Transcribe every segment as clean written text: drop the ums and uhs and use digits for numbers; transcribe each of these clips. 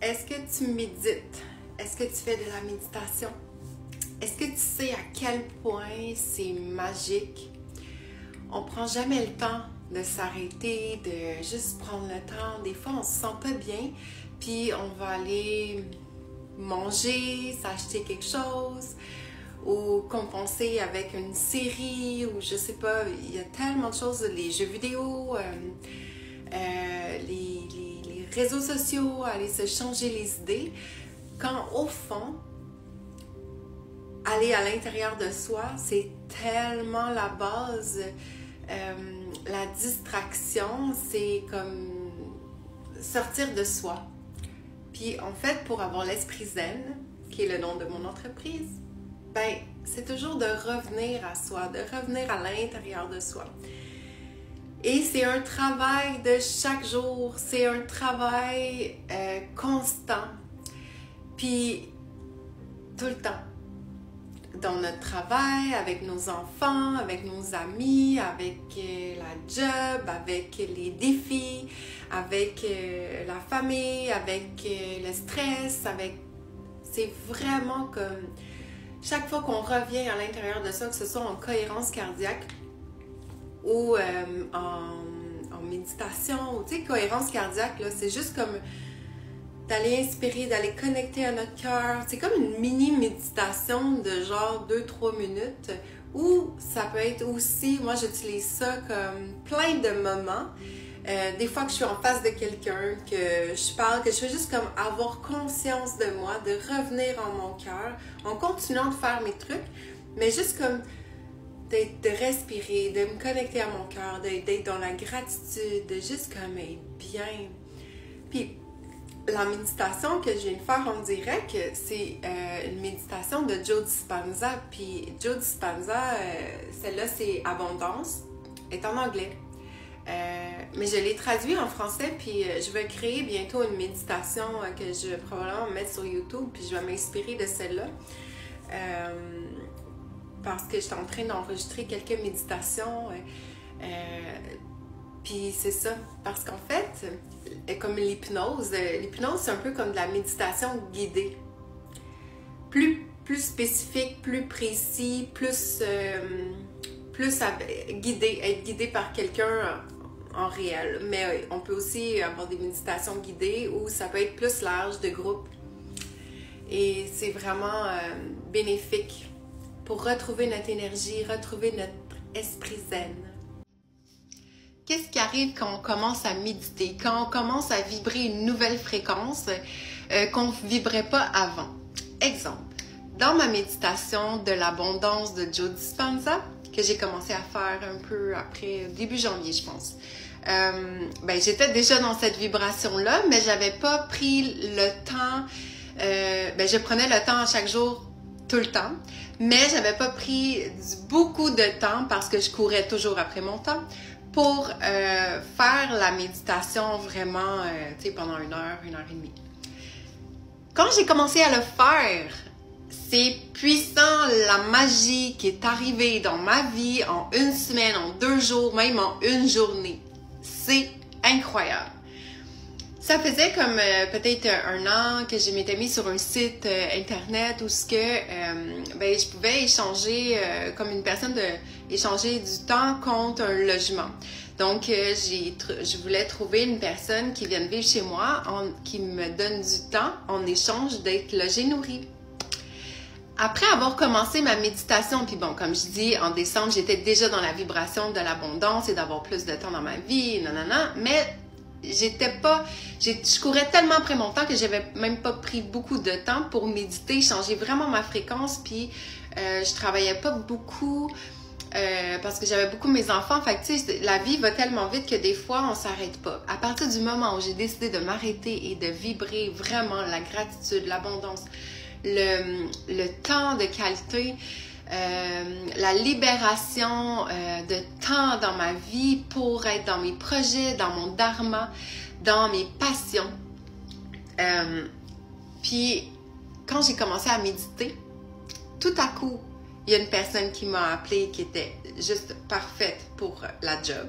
Est-ce que tu médites? Est-ce que tu fais de la méditation? Est-ce que tu sais à quel point c'est magique? On prend jamais le temps de s'arrêter, de juste prendre le temps. Des fois, on se sent pas bien, puis on va aller manger, s'acheter quelque chose, ou compenser avec une série, ou je sais pas, il y a tellement de choses, les jeux vidéo, les réseaux sociaux, aller se changer les idées, quand au fond, aller à l'intérieur de soi, c'est tellement la base. La distraction, c'est comme sortir de soi. Puis en fait, pour avoir l'esprit zen, qui est le nom de mon entreprise, ben c'est toujours de revenir à soi, de revenir à l'intérieur de soi. Et c'est un travail de chaque jour, c'est un travail constant, puis tout le temps. Dans notre travail, avec nos enfants, avec nos amis, avec la job, avec les défis, avec la famille, avec le stress, avec... C'est vraiment comme... Chaque fois qu'on revient à l'intérieur de ça, que ce soit en cohérence cardiaque ou en méditation, ou tu sais, cohérence cardiaque, là, c'est juste comme d'aller inspirer, d'aller connecter à notre cœur. C'est comme une mini-méditation de genre 2-3 minutes. Ou ça peut être aussi, moi j'utilise ça comme plein de moments. Des fois que je suis en face de quelqu'un, que je parle, que je fais juste comme avoir conscience de moi, de revenir en mon cœur, en continuant de faire mes trucs, mais juste comme de respirer, de me connecter à mon cœur, d'être dans la gratitude, de juste comme être bien. Puis la méditation que je viens de faire en direct, c'est une méditation de Joe Dispenza. Puis Joe Dispenza, celle-là, c'est Abondance, est en anglais. Mais je l'ai traduit en français, puis je vais créer bientôt une méditation que je vais probablement mettre sur YouTube, puis je vais m'inspirer de celle-là. Parce que j'étais en train d'enregistrer quelques méditations. Puis c'est ça, parce qu'en fait, comme l'hypnose c'est un peu comme de la méditation guidée. Plus spécifique, plus précis, plus guidé, être guidé par quelqu'un en réel. Mais on peut aussi avoir des méditations guidées où ça peut être plus large, de groupe. Et c'est vraiment bénéfique pour retrouver notre énergie, retrouver notre esprit zen. Qu'est-ce qui arrive quand on commence à méditer, quand on commence à vibrer une nouvelle fréquence qu'on ne vibrait pas avant? Exemple, dans ma méditation de l'abondance de Joe Dispenza, que j'ai commencé à faire un peu après, début janvier, je pense, j'étais déjà dans cette vibration-là, mais j'avais pas pris le temps, je prenais le temps à chaque jour, tout le temps, mais j'avais pas pris beaucoup de temps parce que je courais toujours après mon temps, pour faire la méditation vraiment, pendant 1 heure, 1 heure et demie. Quand j'ai commencé à le faire, c'est puissant, la magie qui est arrivée dans ma vie en 1 semaine, en 2 jours, même en 1 journée. C'est incroyable. Ça faisait comme peut-être 1 an que je m'étais mis sur un site internet où je pouvais échanger, comme une personne, échanger du temps contre un logement. Donc, je voulais trouver une personne qui vienne vivre chez moi, qui me donne du temps en échange d'être logée, nourrie. Après avoir commencé ma méditation, puis bon, comme je dis, en décembre, j'étais déjà dans la vibration de l'abondance et d'avoir plus de temps dans ma vie, mais je courais tellement après mon temps que j'avais même pas pris beaucoup de temps pour méditer, changer vraiment ma fréquence, puis je travaillais pas beaucoup parce que j'avais beaucoup mes enfants. Fait que tu sais, la vie va tellement vite que des fois on s'arrête pas. À partir du moment où j'ai décidé de m'arrêter et de vibrer vraiment la gratitude, l'abondance, le temps de qualité, la libération de temps dans ma vie pour être dans mes projets, dans mon dharma, dans mes passions. Puis, quand j'ai commencé à méditer, tout à coup, il y a une personne qui m'a appelée qui était juste parfaite pour la job.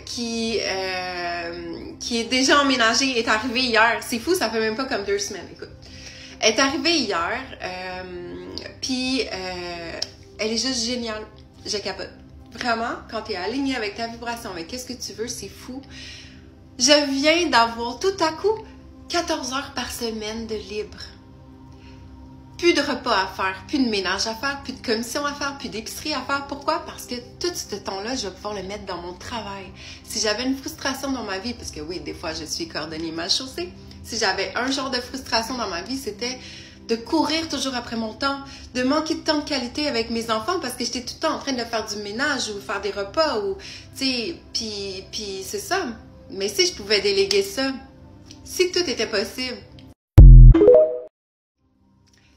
qui est déjà emménagée, est arrivée hier. C'est fou, ça fait même pas comme 2 semaines, écoute. Elle est arrivée hier, puis elle est juste géniale. Je capote. Vraiment, quand tu es aligné avec ta vibration, avec qu'est-ce que tu veux, c'est fou. Je viens d'avoir tout à coup 14 heures par semaine de libre. Plus de repas à faire, plus de ménage à faire, plus de commission à faire, plus d'épicerie à faire. Pourquoi? Parce que tout ce temps-là, je vais pouvoir le mettre dans mon travail. Si j'avais une frustration dans ma vie, parce que oui, des fois, je suis cordonnier mal chaussée, si j'avais un genre de frustration dans ma vie, c'était de courir toujours après mon temps, de manquer de temps de qualité avec mes enfants parce que j'étais tout le temps en train de faire du ménage ou faire des repas ou, tu sais, puis c'est ça. Mais si je pouvais déléguer ça, si tout était possible,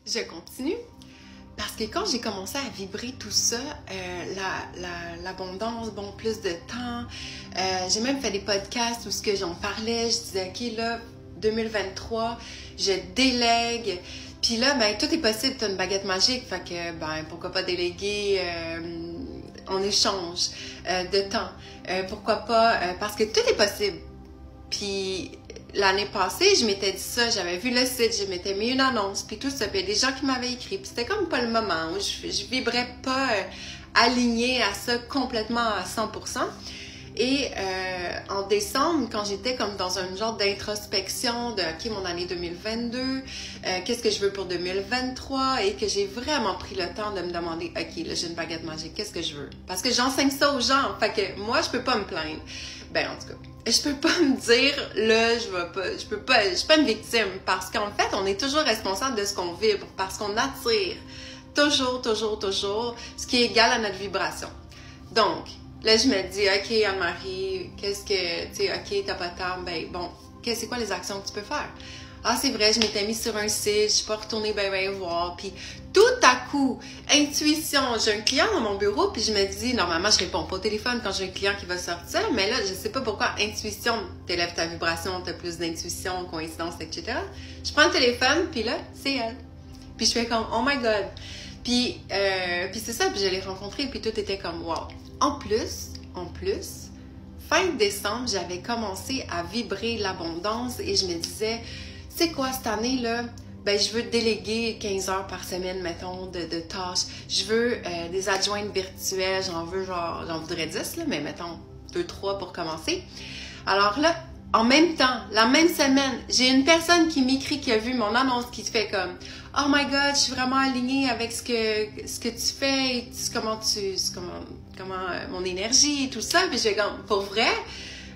je continue. Parce que quand j'ai commencé à vibrer tout ça, l'abondance, bon, plus de temps, j'ai même fait des podcasts où ce que j'en parlais, je disais, OK, là, 2023, je délègue. Puis là, ben, tout est possible, tu as une baguette magique, fait que, ben, pourquoi pas déléguer en échange de temps? Pourquoi pas, parce que tout est possible. Puis l'année passée, je m'étais dit ça, j'avais vu le site, je m'étais mis une annonce, puis tout ça, puis il y a des gens qui m'avaient écrit, puis c'était comme pas le moment où je vibrais pas alignée à ça complètement à 100%. Et en décembre, quand j'étais comme dans un genre d'introspection de OK, mon année 2022, qu'est-ce que je veux pour 2023 et que j'ai vraiment pris le temps de me demander OK, là j'ai une baguette magique, qu'est-ce que je veux? Parce que j'enseigne ça aux gens, fait que moi je peux pas me plaindre. Ben en tout cas, je peux pas me dire là je suis pas une victime parce qu'en fait, on est toujours responsable de ce qu'on vibre parce qu'on attire toujours ce qui est égal à notre vibration. Donc là, je me dis, OK, Anne-Marie, qu'est-ce que, tu sais, OK, t'as pas de temps, ben bon, c'est quoi les actions que tu peux faire? Ah, c'est vrai, je m'étais mise sur un site, je suis pas retournée ben voir, puis tout à coup, intuition, j'ai un client dans mon bureau, puis je me dis, normalement, je réponds pas au téléphone quand j'ai un client qui va sortir, mais là, je sais pas pourquoi, intuition, t'élèves ta vibration, t'as plus d'intuition, coïncidence, etc. Je prends le téléphone, puis là, c'est elle. Puis je fais comme, oh my God. Puis c'est ça, puis je l'ai rencontrée, puis tout était comme, wow. En plus, fin décembre, j'avais commencé à vibrer l'abondance et je me disais, c'est quoi cette année-là? Ben, je veux déléguer 15 heures par semaine, mettons, de tâches. Je veux des adjointes virtuelles, j'en voudrais 10, là, mais mettons 2-3 pour commencer. Alors là, en même temps, la même semaine, j'ai une personne qui m'écrit, qui a vu mon annonce, qui fait comme « Oh my God, je suis vraiment alignée avec ce que tu fais, comment mon énergie et tout ça. » Puis j'ai comme « Pour vrai? »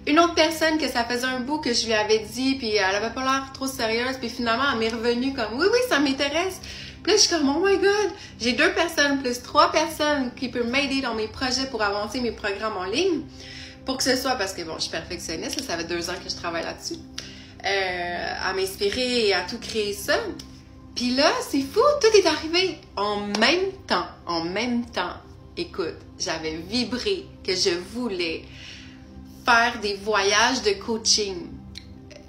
Une autre personne que ça faisait un bout que je lui avais dit, puis elle avait pas l'air trop sérieuse, puis finalement, elle m'est revenue comme « Oui, ça m'intéresse. » Puis là, je suis comme « Oh my God! » J'ai 2 personnes plus 3 personnes qui peuvent m'aider dans mes projets pour avancer mes programmes en ligne. Pour que ce soit, parce que bon, je suis perfectionniste, ça fait 2 ans que je travaille là-dessus, à m'inspirer et à tout créer ça. Puis là, c'est fou, tout est arrivé en même temps. Écoute, j'avais vibré que je voulais faire des voyages de coaching.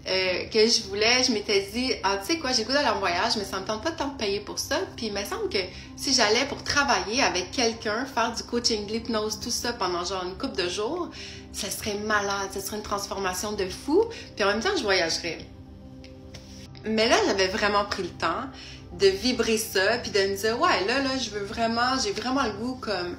Je m'étais dit, ah, tu sais quoi, j'ai goût d'aller en voyage, mais ça me tente pas tant de payer pour ça. Puis il me semble que si j'allais pour travailler avec quelqu'un, faire du coaching, de l'hypnose, tout ça pendant genre une couple de jours, ça serait malade, ça serait une transformation de fou. Puis en même temps, je voyagerais. Mais là, j'avais vraiment pris le temps de vibrer ça, puis de me dire, ouais, là, j'ai vraiment le goût comme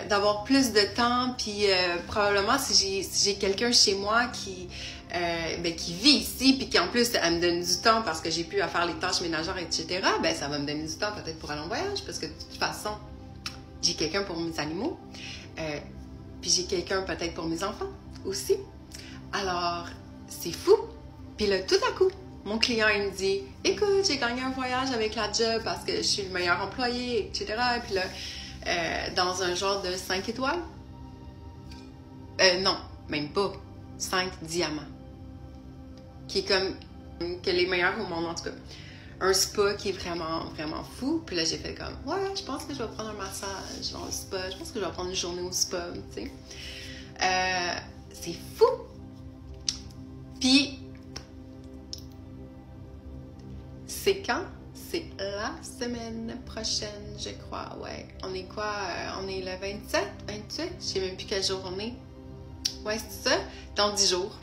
d'avoir plus de temps, puis probablement si j'ai quelqu'un chez moi qui vit ici, puis qui en plus, elle me donne du temps parce que j'ai pu faire les tâches ménagères, etc., ben ça va me donner du temps peut-être pour aller en voyage, parce que de toute façon, j'ai quelqu'un pour mes animaux, puis j'ai quelqu'un peut-être pour mes enfants aussi. Alors, c'est fou. Puis là, tout à coup, mon client, il me dit, écoute, j'ai gagné un voyage avec la job parce que je suis le meilleur employé, etc. Et puis là, dans un genre de 5 étoiles. Non, même pas. 5 diamants. Qui est comme que les meilleurs au monde, en tout cas. Un spa qui est vraiment, vraiment fou. Puis là, j'ai fait comme, ouais, je pense que je vais prendre un massage dans le spa. Je pense que je vais prendre une journée au spa, tu sais. C'est fou. Puis, c'est quand? C'est la semaine prochaine, je crois, ouais. On est quoi? On est le 27, 28? Je sais même plus quel jour on est. Ouais, c'est ça. Dans 10 jours.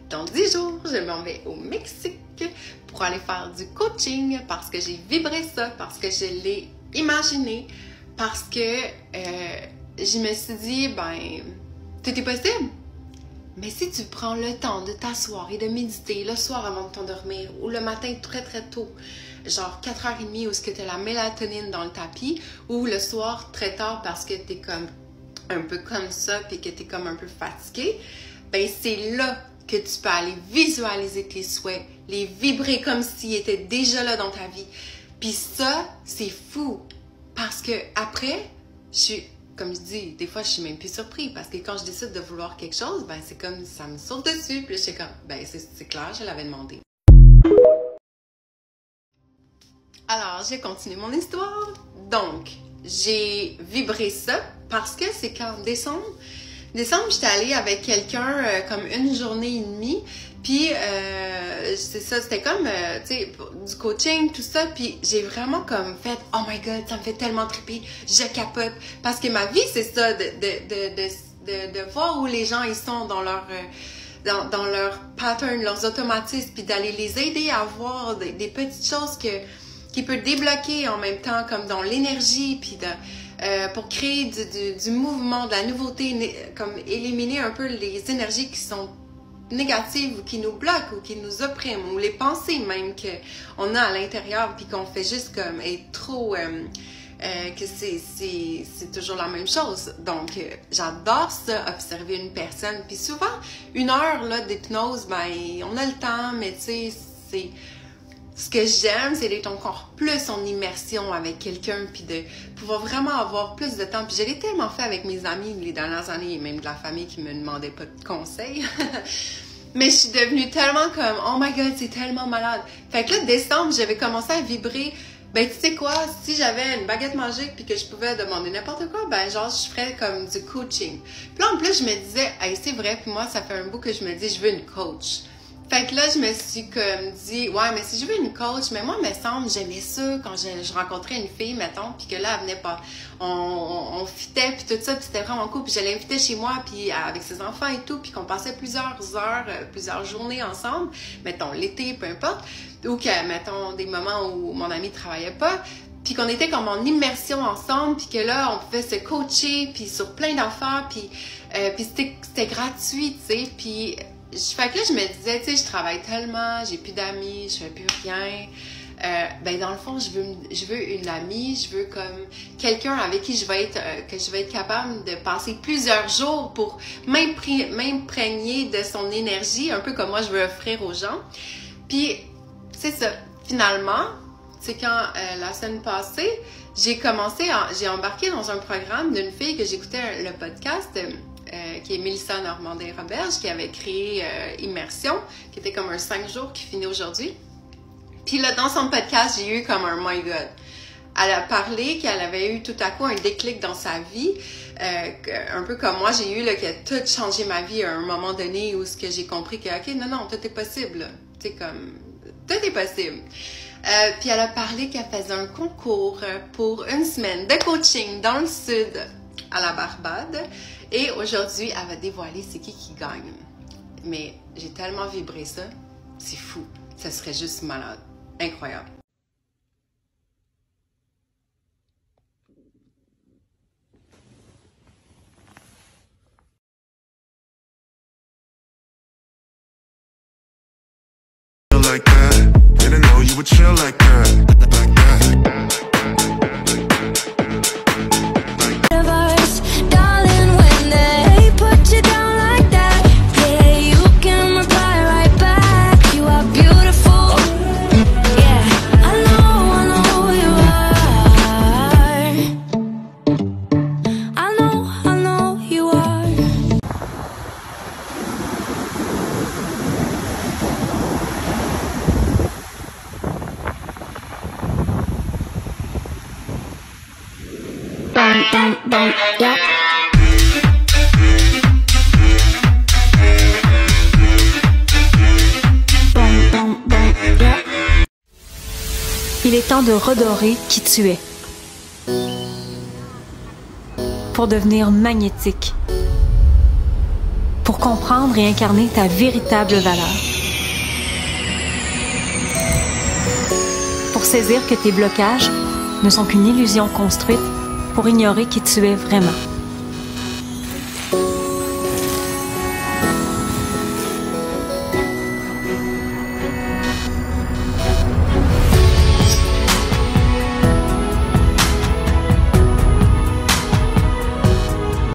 Dans 10 jours, je m'en vais au Mexique pour aller faire du coaching parce que j'ai vibré ça, parce que je l'ai imaginé, parce que je me suis dit, ben, tout est possible. Mais si tu prends le temps de t'asseoir et de méditer le soir avant de t'endormir ou le matin très très tôt, genre 4h30 où tu as la mélatonine dans le tapis, ou le soir très tard parce que tu es comme un peu comme ça puis que tu es comme un peu fatigué, ben c'est là que tu peux aller visualiser tes souhaits, les vibrer comme s'ils étaient déjà là dans ta vie. Puis ça, c'est fou. Parce que après, comme je dis, des fois, je suis même plus surpris. Parce que quand je décide de vouloir quelque chose, ben c'est comme ça me saute dessus. Puis là, je suis comme, ben c'est clair, je l'avais demandé. Alors, j'ai continué mon histoire. Donc, j'ai vibré ça parce que c'est qu'en décembre, j'étais allée avec quelqu'un comme une journée et demie, puis c'est ça, c'était comme, tu sais, du coaching, tout ça, puis j'ai vraiment comme fait, oh my god, ça me fait tellement triper, je capote, parce que ma vie, c'est ça, de voir où les gens, ils sont dans leur... dans leur pattern, leurs automatismes, puis d'aller les aider à voir des petites choses qui peuvent débloquer en même temps, comme dans l'énergie, puis pour créer du mouvement, de la nouveauté, comme éliminer un peu les énergies qui sont négatives ou qui nous bloquent ou qui nous oppriment, ou les pensées même qu'on a à l'intérieur, puis qu'on fait juste comme être trop... que c'est toujours la même chose. Donc, j'adore ça, observer une personne. Puis souvent, 1 heure là, d'hypnose, ben, on a le temps, mais tu sais, c'est... Ce que j'aime, c'est d'être encore plus en immersion avec quelqu'un, puis de pouvoir vraiment avoir plus de temps. Puis je l'ai tellement fait avec mes amis les dernières années, et même de la famille qui me demandait pas de conseils. Mais je suis devenue tellement comme, oh my god, c'est tellement malade. Fait que là, décembre, j'avais commencé à vibrer. Ben, tu sais quoi, si j'avais une baguette magique puis que je pouvais demander n'importe quoi, ben, genre, je ferais comme du coaching. Puis là, en plus, je me disais, hey, c'est vrai, puis moi, ça fait un bout que je me dis, je veux une coach. Fait que là, je me suis comme dit, ouais, mais si je veux une coach, mais moi, me semble, j'aimais ça quand je rencontrais une fille, mettons, puis que là, elle venait pas, on fitait, puis tout ça, puis c'était vraiment cool, puis je l'invitais chez moi, puis avec ses enfants et tout, puis qu'on passait plusieurs heures, plusieurs journées ensemble, mettons, l'été, peu importe, ou que, mettons, des moments où mon ami travaillait pas, puis qu'on était comme en immersion ensemble, puis que là, on pouvait se coacher, puis sur plein d'affaires, puis c'était gratuit, tu sais, puis... Fait que là, je me disais, tu sais, je travaille tellement, j'ai plus d'amis, je fais plus rien. Ben, dans le fond, je veux une amie, je veux comme quelqu'un avec qui que je vais être capable de passer plusieurs jours pour m'imprégner de son énergie, un peu comme moi, je veux offrir aux gens. Puis, c'est ça. Finalement, c'est quand la semaine passée, j'ai embarqué dans un programme d'une fille que j'écoutais le podcast, qui est Mélissa Normandin-Roberge, qui avait créé Immersion, qui était comme un 5 jours qui finit aujourd'hui. Puis là, dans son podcast, j'ai eu comme un my god. Elle a parlé qu'elle avait eu tout à coup un déclic dans sa vie, un peu comme moi, j'ai eu, là, qui a tout changé ma vie à un moment donné où j'ai compris que, ok, non, tout est possible. Tu sais, comme, tout est possible. Puis elle a parlé qu'elle faisait un concours pour 1 semaine de coaching dans le sud, à la Barbade. Et aujourd'hui, elle va dévoiler c'est qui gagne. Mais j'ai tellement vibré ça, c'est fou. Ça serait juste malade. Incroyable. Like that. Didn't know you would chill like that. Like that. Il est temps de redorer qui tu es pour devenir magnétique, pour comprendre et incarner ta véritable valeur. Pour saisir que tes blocages ne sont qu'une illusion construite pour ignorer qui tu es vraiment.